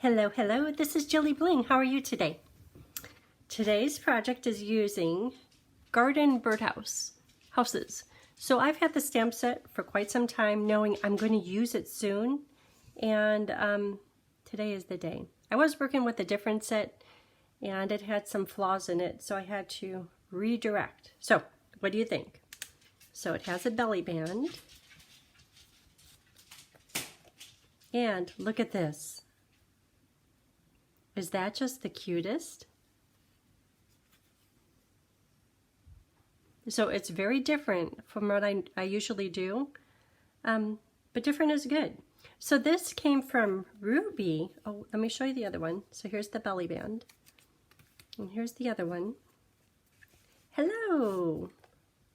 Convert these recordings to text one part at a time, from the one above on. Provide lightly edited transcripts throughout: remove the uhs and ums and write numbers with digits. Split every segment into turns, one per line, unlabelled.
Hello, hello, this is Jilly Bling. How are you today? Today's project is using garden houses. So I've had the stamp set for quite some time, knowing I'm going to use it soon, and today is the day. I was working with a different set, and it had some flaws in it, so I had to redirect. So, what do you think? So it has a belly band, and look at this. Is that just the cutest? So it's very different from what I usually do, but different is good. So this came from Ruby. Oh, let me show you the other one. So here's the belly band, and here's the other one. Hello,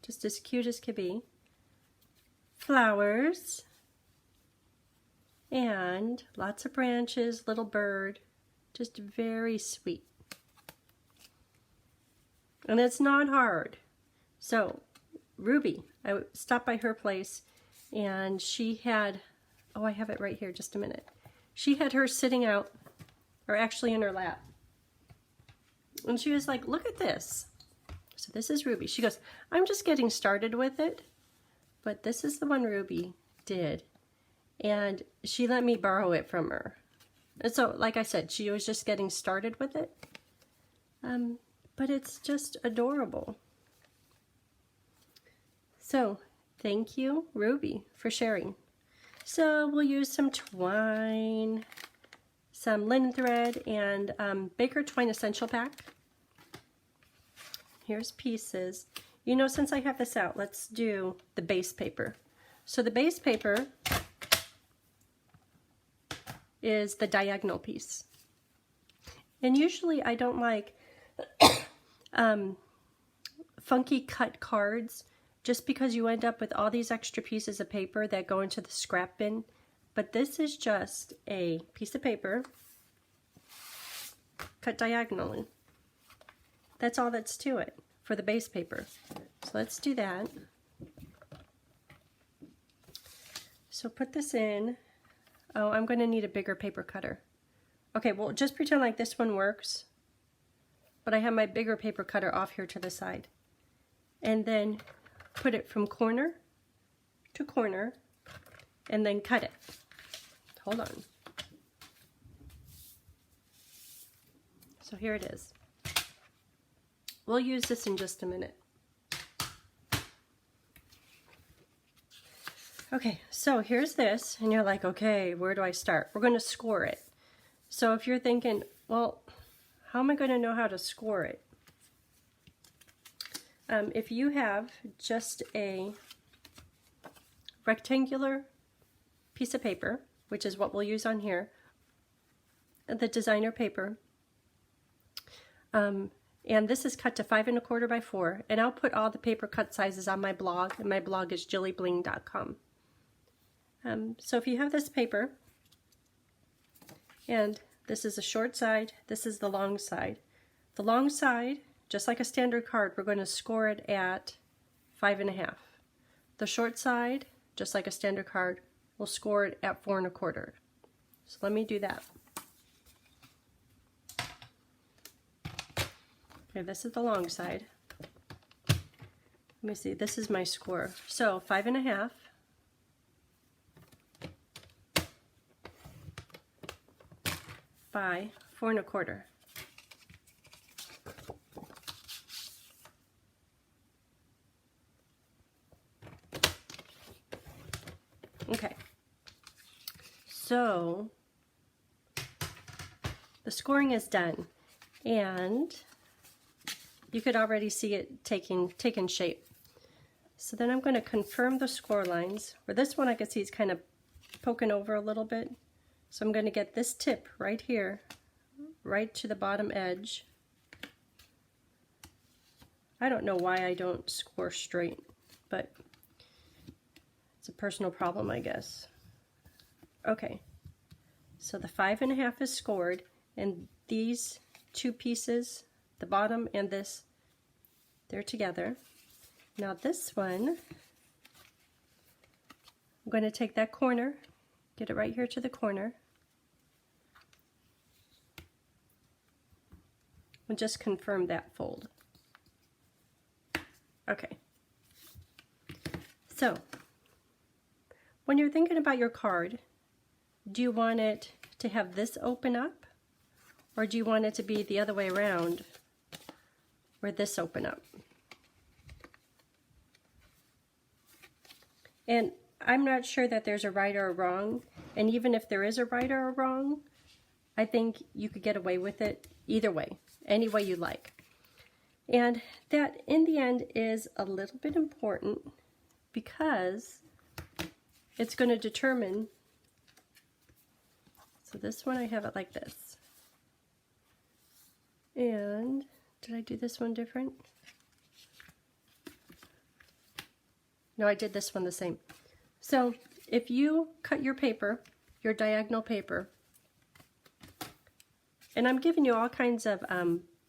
just as cute as could be. Flowers, and lots of branches, little bird. Just very sweet. And it's not hard. So, Ruby, I stopped by her place and she had, oh, I have it right here, just a minute. She had her sitting out, or actually in her lap. And she was like, look at this. So this is Ruby. She goes, I'm just getting started with it, but this is the one Ruby did. And she let me borrow it from her. And so, like I said, she was just getting started with it, but it's just adorable. So, thank you, Ruby, for sharing. So, we'll use some twine, some linen thread, and Baker Twine Essential Pack. Here's pieces. You know, since I have this out, let's do the base paper. So, the base paper is the diagonal piece. And usually I don't like funky cut cards, just because you end up with all these extra pieces of paper that go into the scrap bin. But this is just a piece of paper cut diagonally. That's all that's to it for the base paper. So let's do that. So put this in. Oh, I'm going to need a bigger paper cutter. Okay, well, just pretend like this one works, but I have my bigger paper cutter off here to the side. And then put it from corner to corner, and then cut it. Hold on. So here it is. We'll use this in just a minute. Okay, so here's this, and you're like, okay, where do I start? We're going to score it. So if you're thinking, well, how am I going to know how to score it? If you have just a rectangular piece of paper, which is what we'll use on here, the designer paper, and this is cut to 5 1/4 by 4, and I'll put all the paper cut sizes on my blog, and my blog is jillybling.com. So if you have this paper, and this is the short side, this is the long side. The long side, just like a standard card, we're going to score it at 5 1/2. The short side, just like a standard card, we'll score it at 4 1/4. So let me do that. Okay, this is the long side. Let me see, this is my score. So 5 1/2. By 4 1/4. Okay, so the scoring is done, and you could already see it taking shape. So then I'm going to confirm the score lines. For this one, I can see it's kind of poking over a little bit. So I'm going to get this tip right here, right to the bottom edge. I don't know why I don't score straight, but it's a personal problem, I guess. Okay, so the 5 1/2 is scored, and these two pieces, the bottom and this, they're together. Now this one, I'm going to take that corner, get it right here to the corner, and just confirm that fold. Okay. So, when you're thinking about your card, do you want it to have this open up? Or do you want it to be the other way around, where this open up? And I'm not sure that there's a right or a wrong. And even if there is a right or a wrong, I think you could get away with it either way, any way you like. And that, in the end, is a little bit important because it's going to determine. So this one, I have it like this. And did I do this one different? No, I did this one the same. So if you cut your paper, your diagonal paper, and I'm giving you all kinds of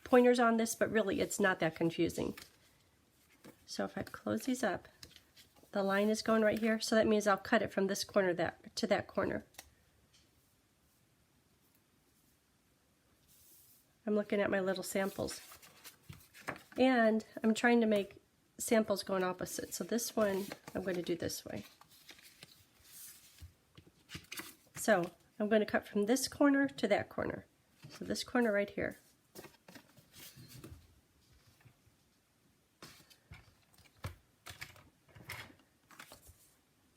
pointers on this, but really it's not that confusing. So if I close these up, the line is going right here, so that means I'll cut it from this corner to that corner. I'm looking at my little samples. And I'm trying to make samples going opposite. So this one, I'm going to do this way. So I'm going to cut from this corner to that corner. So this corner right here.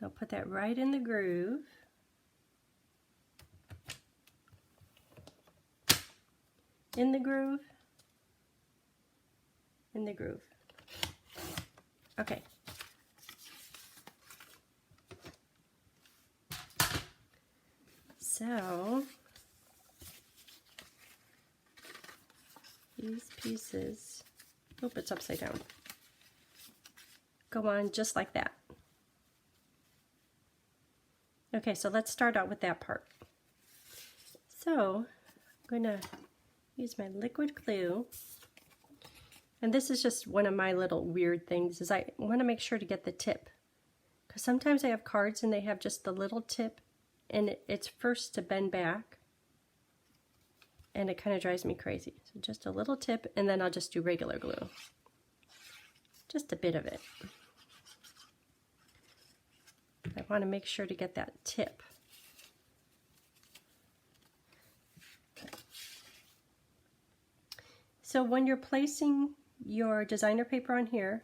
I'll put that right in the groove. In the groove. In the groove. Okay. So these pieces, oh, it's upside down, go on just like that. Okay, so let's start out with that part. So I'm going to use my liquid glue, and this is just one of my little weird things, is I want to make sure to get the tip, because sometimes I have cards and they have just the little tip, and it's first to bend back, and it kind of drives me crazy. So just a little tip, and then I'll just do regular glue, just a bit of it. I want to make sure to get that tip. So when you're placing your designer paper on here,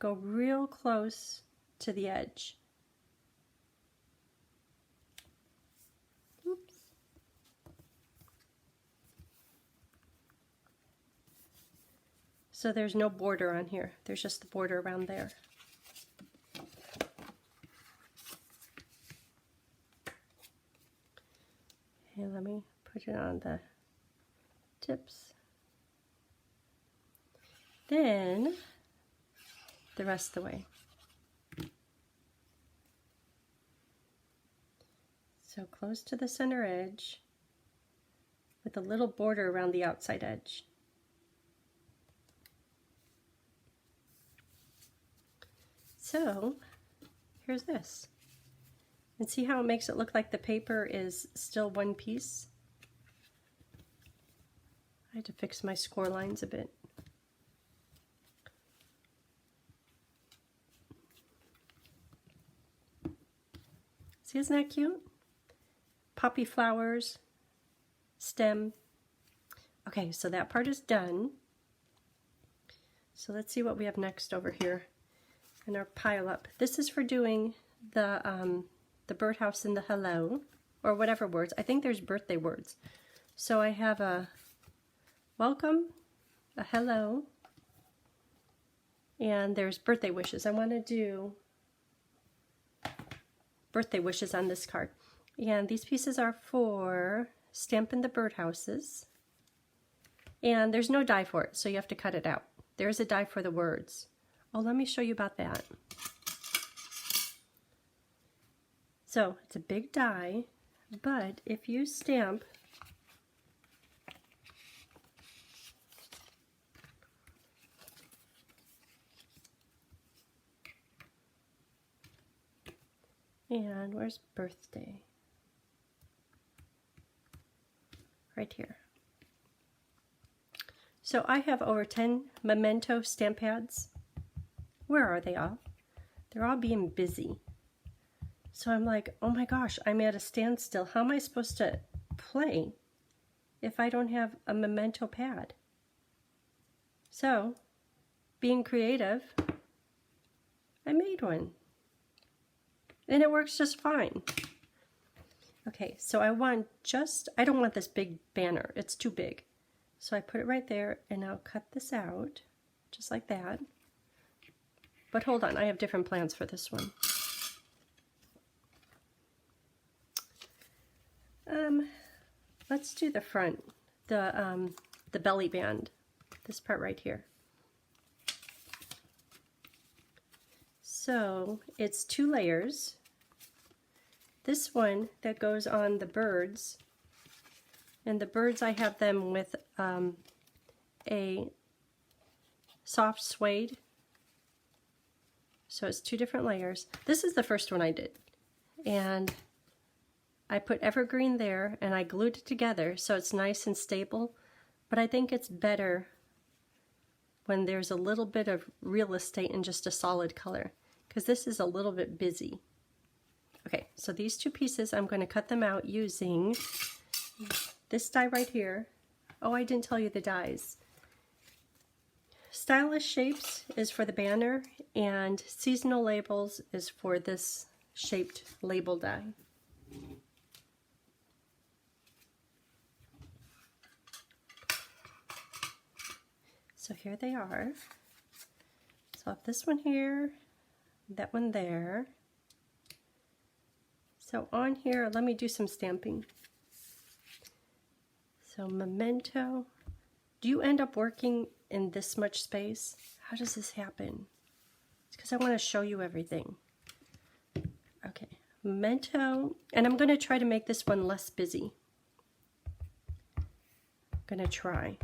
go real close to the edge. Oops. So there's no border on here. There's just the border around there. Okay, let me put it on the tips. Then the rest of the way. So close to the center edge with a little border around the outside edge. So here's this. And see how it makes it look like the paper is still one piece? I had to fix my score lines a bit. See, isn't that cute? Poppy flowers, stem. Okay, so that part is done. So let's see what we have next over here in our pile up. This is for doing the birdhouse and the hello, or whatever words. I think there's birthday words. So I have a welcome, a hello, and there's birthday wishes. I want to do birthday wishes on this card. And these pieces are for Stampin' the Birdhouses. And there's no die for it, so you have to cut it out. There's a die for the words. Oh, let me show you about that. So it's a big die, but if you stamp and where's birthday? Right here. So I have over 10 Memento stamp pads. Where are they all? They're all being busy. So I'm like, oh my gosh, I'm at a standstill. How am I supposed to play if I don't have a Memento pad? So, being creative, I made one. And it works just fine. Okay, so I don't want this big banner. It's too big. So I put it right there, and I'll cut this out, just like that. But hold on, I have different plans for this one. Let's do the front, the belly band, this part right here. So it's 2 layers. This one that goes on the birds, and the birds I have them with a soft suede. So it's 2 different layers. This is the first one I did, and I put evergreen there and I glued it together so it's nice and stable, but I think it's better when there's a little bit of real estate in just a solid color, because this is a little bit busy. Okay, so these 2 pieces, I'm going to cut them out using this die right here. Oh, I didn't tell you the dies. Stylish Shapes is for the banner, and Seasonal Labels is for this shaped label die. So here they are. So I have this one here, that one there. So on here, let me do some stamping. So Memento. Do you end up working in this much space? How does this happen? It's because I want to show you everything. Okay, Memento, and I'm going to try to make this one less busy. I'm going to try.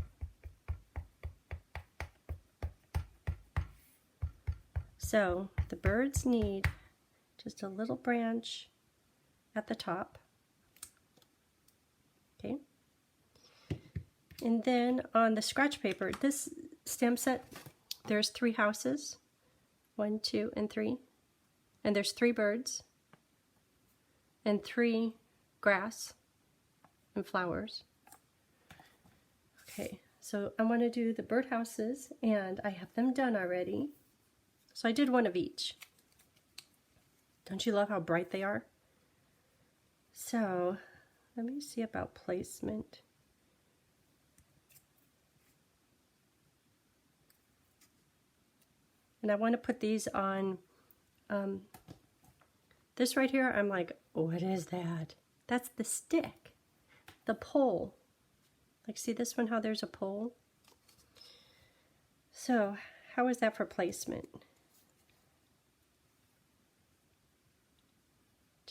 So the birds need just a little branch at the top. Okay. And then on the scratch paper, this stamp set, there's 3 houses. 1, 2, and 3. And there's 3 birds. And 3 grass and flowers. Okay, so I want to do the birdhouses, and I have them done already. So I did 1 of each. Don't you love how bright they are? So let me see about placement. And I want to put these on this right here. I'm like, what is that? That's the stick, the pole. Like, see this one, how there's a pole? So how is that for placement?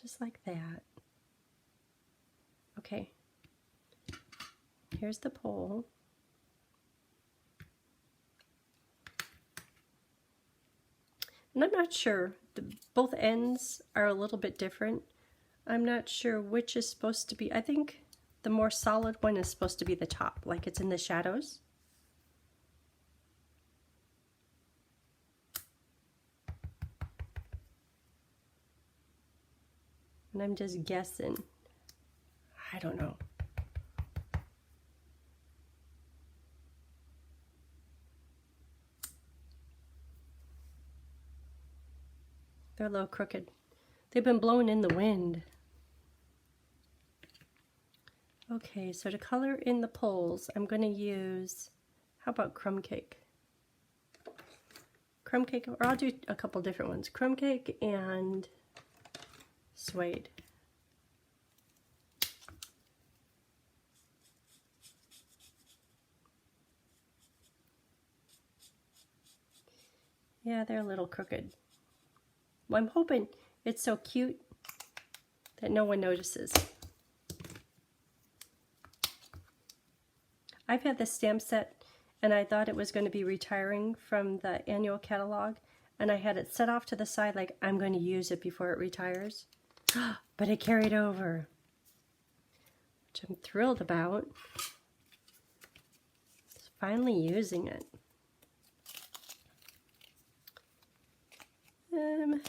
Just like that. Okay, here's the pole. And I'm not sure, both ends are a little bit different. I'm not sure which is supposed to be, I think the more solid one is supposed to be the top, like it's in the shadows. And I'm just guessing. I don't know. They're a little crooked. They've been blown in the wind. Okay, so to color in the poles, I'm going to use, how about crumb cake? Crumb cake, or I'll do a couple different ones. Crumb cake and suede. Yeah, they're a little crooked. Well, I'm hoping it's so cute that no one notices. I've had this stamp set and I thought it was going to be retiring from the annual catalog, and I had it set off to the side like I'm going to use it before it retires. But it carried over, which I'm thrilled about. It's finally using it. A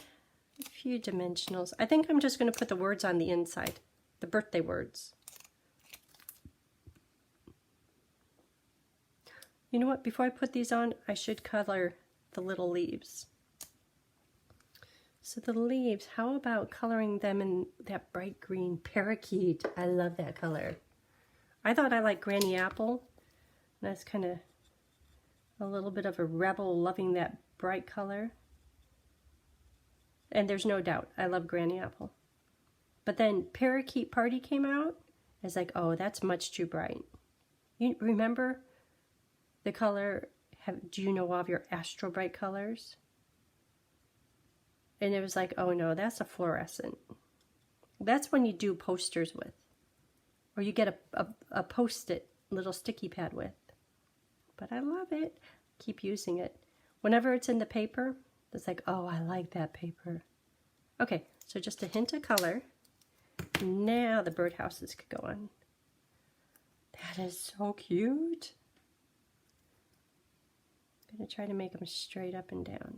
few dimensionals. I think I'm just going to put the words on the inside, the birthday words. You know what? Before I put these on, I should color the little leaves. So the leaves, how about coloring them in that bright green parakeet? I love that color. I thought I liked Granny Apple. That's kind of a little bit of a rebel loving that bright color. And there's no doubt, I love Granny Apple. But then Parakeet Party came out. I was like, oh, that's much too bright. You remember the color, do you know of your Astro Bright colors? And it was like, oh no, that's a fluorescent. That's when you do posters with. Or you get a Post-it little sticky pad with. But I love it. Keep using it. Whenever it's in the paper, it's like, oh, I like that paper. Okay, so just a hint of color. Now the birdhouses could go on. That is so cute. I'm going to try to make them straight up and down.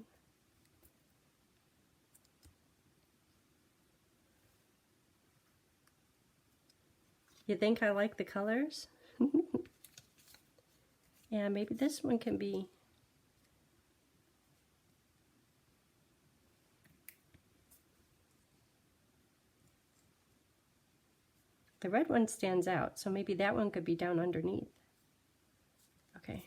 You think I like the colors? Yeah, maybe this one can be the red one stands out, so maybe that one could be down underneath. Okay.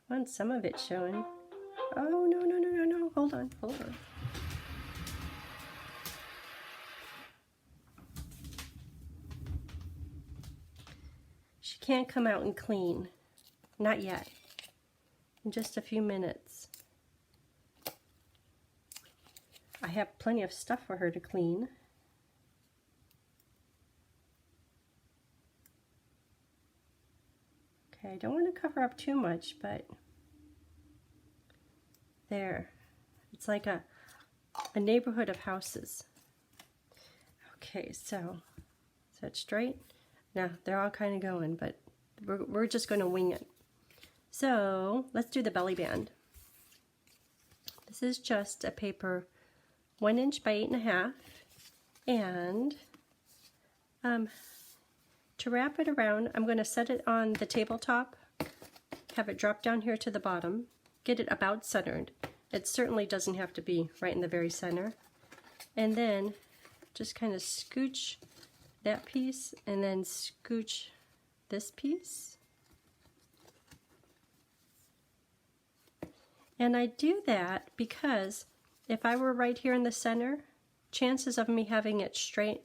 I want some of it showing. Oh, no, no, no, no, no. Hold on, hold on. She can't come out and clean. Not yet. In just a few minutes. I have plenty of stuff for her to clean. Okay, I don't want to cover up too much, but there. It's like a neighborhood of houses. Okay, so is that straight? No, they're all kind of going, but we're just going to wing it. So let's do the belly band. This is just a paper 1 inch by 8.5, and to wrap it around, I'm going to set it on the tabletop, have it drop down here to the bottom, get it about centered. It certainly doesn't have to be right in the very center. And then just kind of scooch that piece and then scooch this piece. And I do that because if I were right here in the center, chances of me having it straight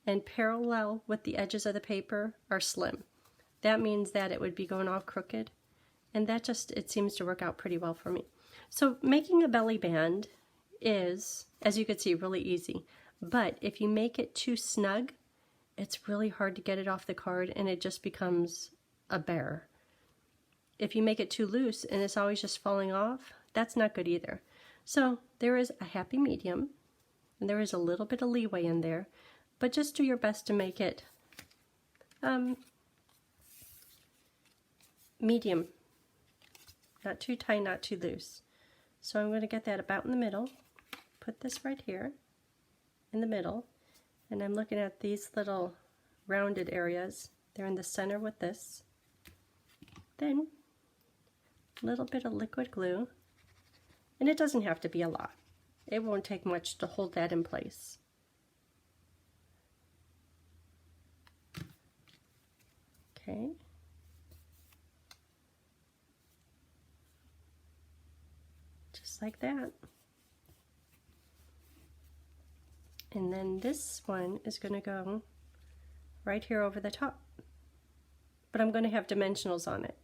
and parallel with the edges of the paper are slim. That means that it would be going all crooked, and that just, it seems to work out pretty well for me. So making a belly band is, as you can see, really easy, but if you make it too snug, it's really hard to get it off the card and it just becomes a bear. If you make it too loose and it's always just falling off, that's not good either. So there is a happy medium, and there is a little bit of leeway in there, but just do your best to make it medium. Not too tight, not too loose. So I'm going to get that about in the middle. Put this right here in the middle, and I'm looking at these little rounded areas. They're in the center with this. Then a little bit of liquid glue, and it doesn't have to be a lot. It won't take much to hold that in place. Okay. Just like that. And then this one is going to go right here over the top. But I'm going to have dimensionals on it.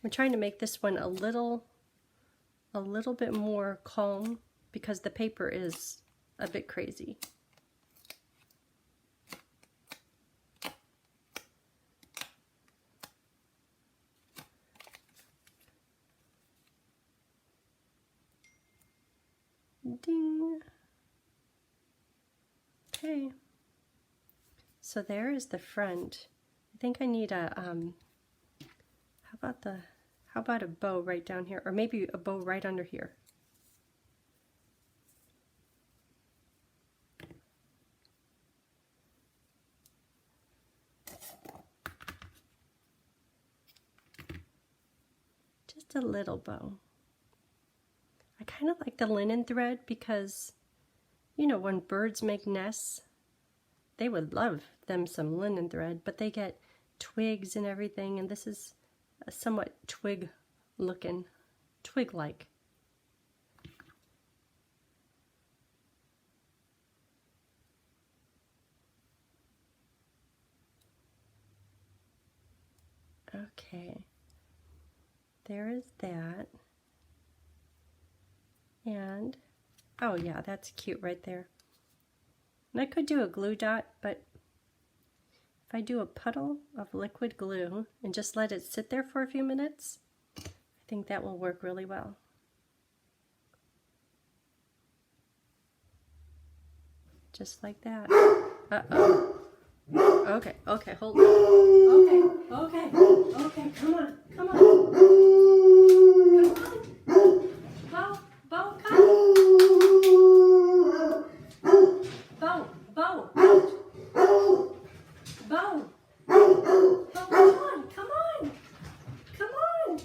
I'm trying to make this one a little a little bit more calm because the paper is a bit crazy. Ding. Okay. So there is the front. I think I need a how about a bow right down here, or maybe a bow right under here. Just a little bow. I kind of like the linen thread because, you know, when birds make nests, they would love them some linen thread, but they get twigs and everything, and this is a somewhat twig-looking, twig-like. Okay, there is that. And, oh yeah, that's cute right there. And I could do a glue dot, but if I do a puddle of liquid glue and just let it sit there for a few minutes, I think that will work really well. Just like that. Uh-oh. Okay, okay, hold on. Okay, come on, come on. Come on. Bow, come. Bow, bow, bow. Bow. Oh, come on. Come on.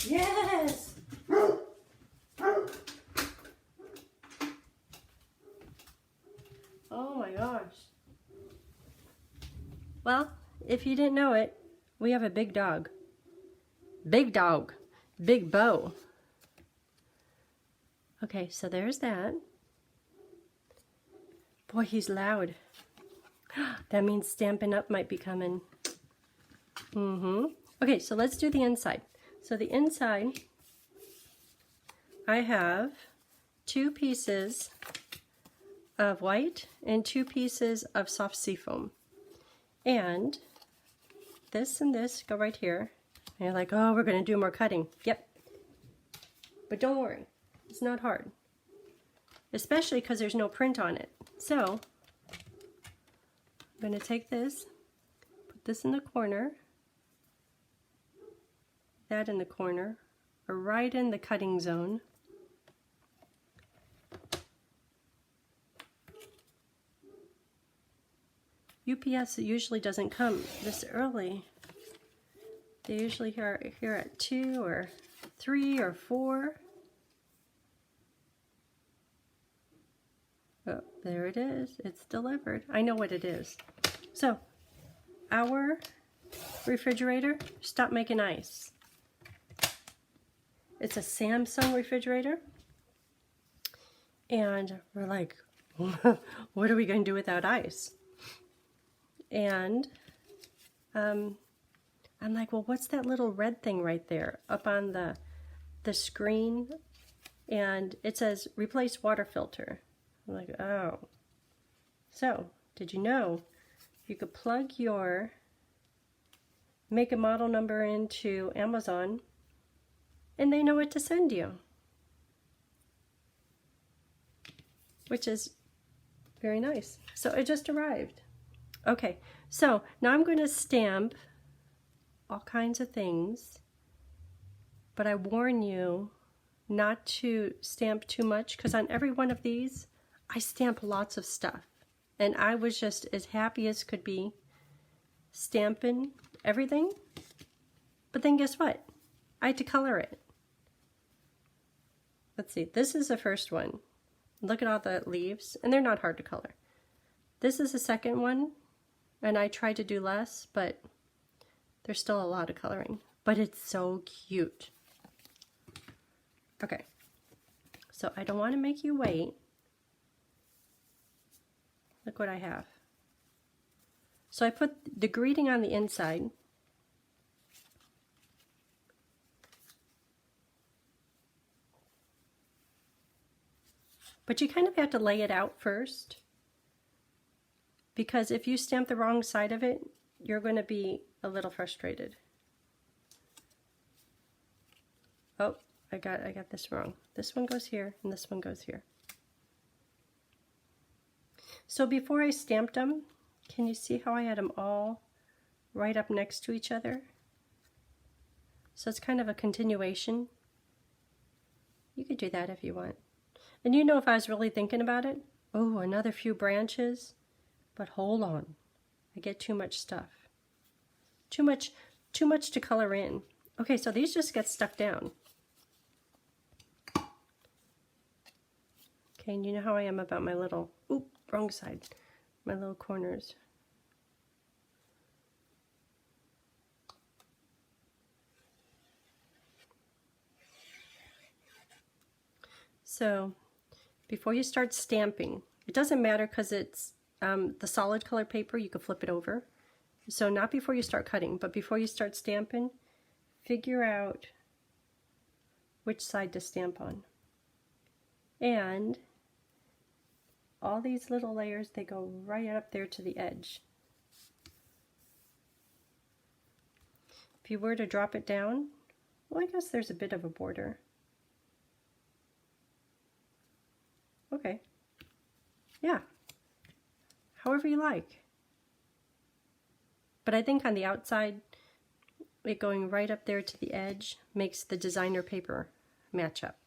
Yes. Oh my gosh. Well, if you didn't know it, we have a big dog. Big dog. Big bow. Okay, so there's that. Boy, he's loud. That means Stampin' Up might be coming. Okay, so let's do the inside. So the inside, I have 2 pieces of white and 2 pieces of soft seafoam. And this go right here. And you're like, oh, we're going to do more cutting. Yep. But don't worry, it's not hard. Especially because there's no print on it. So, I'm going to take this, put this in the corner, that in the corner, or right in the cutting zone. UPS usually doesn't come this early. They usually are here at 2 or 3 or 4. Oh, there it is. It's delivered. I know what it is. So, our refrigerator stopped making ice. It's a Samsung refrigerator. And we're like, what are we going to do without ice? And I'm like, well, what's that little red thing right there up on the screen? And it says replace water filter. I'm like, oh. So, did you know you could plug your make and model number into Amazon and they know what to send you? Which is very nice. So it just arrived. Okay, so now I'm going to stamp all kinds of things, but I warn you not to stamp too much because on every one of these, I stamp lots of stuff. And I was just as happy as could be stamping everything. But then guess what? I had to color it. Let's see, this is the first one. Look at all the leaves, and they're not hard to color. This is the second one, and I tried to do less, but there's still a lot of coloring. But it's so cute. Okay, so I don't want to make you wait. Look what I have. So I put the greeting on the inside. But you kind of have to lay it out first, because if you stamp the wrong side of it, you're going to be a little frustrated. Oh, I got this wrong. This one goes here and this one goes here. So before I stamped them, can you see how I had them all right up next to each other? So it's kind of a continuation. You could do that if you want. And you know, if I was really thinking about it, oh, another few branches, but hold on, I get too much stuff. Too much to color in. Okay, so these just get stuck down. Okay, and you know how I am about my little, oop, wrong side, my little corners. So before you start stamping, it doesn't matter because it's the solid color paper, you can flip it over. So not before you start cutting, but before you start stamping, figure out which side to stamp on. And all these little layers, they go right up there to the edge. If you were to drop it down, well, I guess there's a bit of a border. Okay. Yeah. However you like. But I think on the outside, it going right up there to the edge makes the designer paper match up.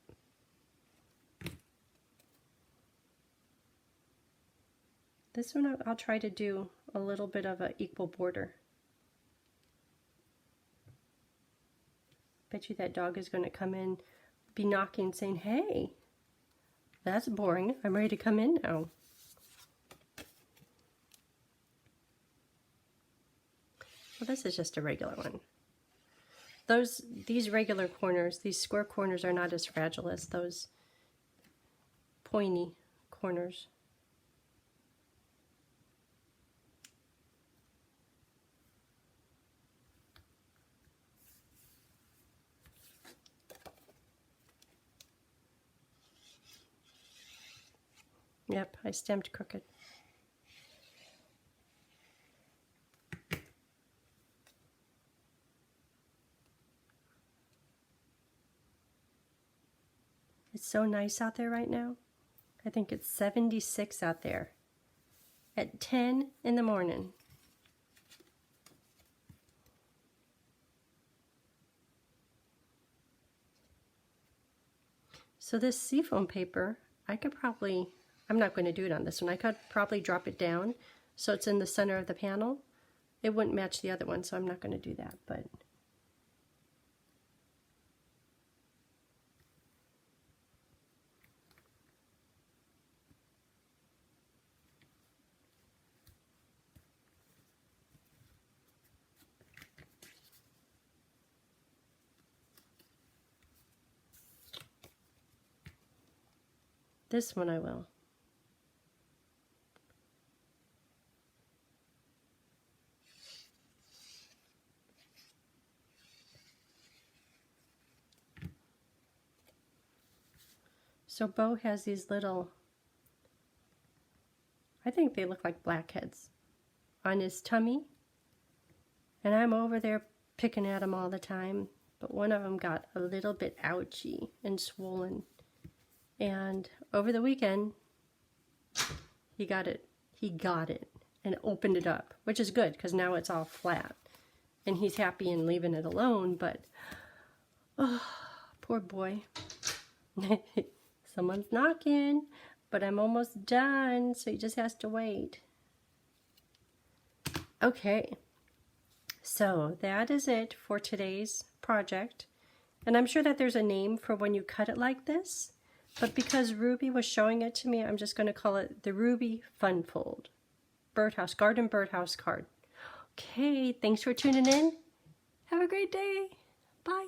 This one I'll try to do a little bit of an equal border. Bet you that dog is going to come in, be knocking, saying, "Hey, that's boring. I'm ready to come in now." Well, this is just a regular one. These regular corners, these square corners, are not as fragile as those pointy corners. Yep, I stamped crooked. It's so nice out there right now. I think it's 76 out there at 10 in the morning. So this seafoam paper, I'm not going to do it on this one. I could probably drop it down so it's in the center of the panel. It wouldn't match the other one, so I'm not going to do that, but this one I will. So Bo has these little, I think they look like blackheads on his tummy. And I'm over there picking at him all the time. But one of them got a little bit ouchy and swollen. And over the weekend, he got it and opened it up, which is good because now it's all flat. And he's happy in leaving it alone, but, oh, poor boy. Someone's knocking, but I'm almost done, so he just has to wait. Okay, so that is it for today's project. And I'm sure that there's a name for when you cut it like this, but because Ruby was showing it to me, I'm just going to call it the Ruby Fun Fold Birdhouse, Garden Birdhouse card. Okay, thanks for tuning in. Have a great day. Bye.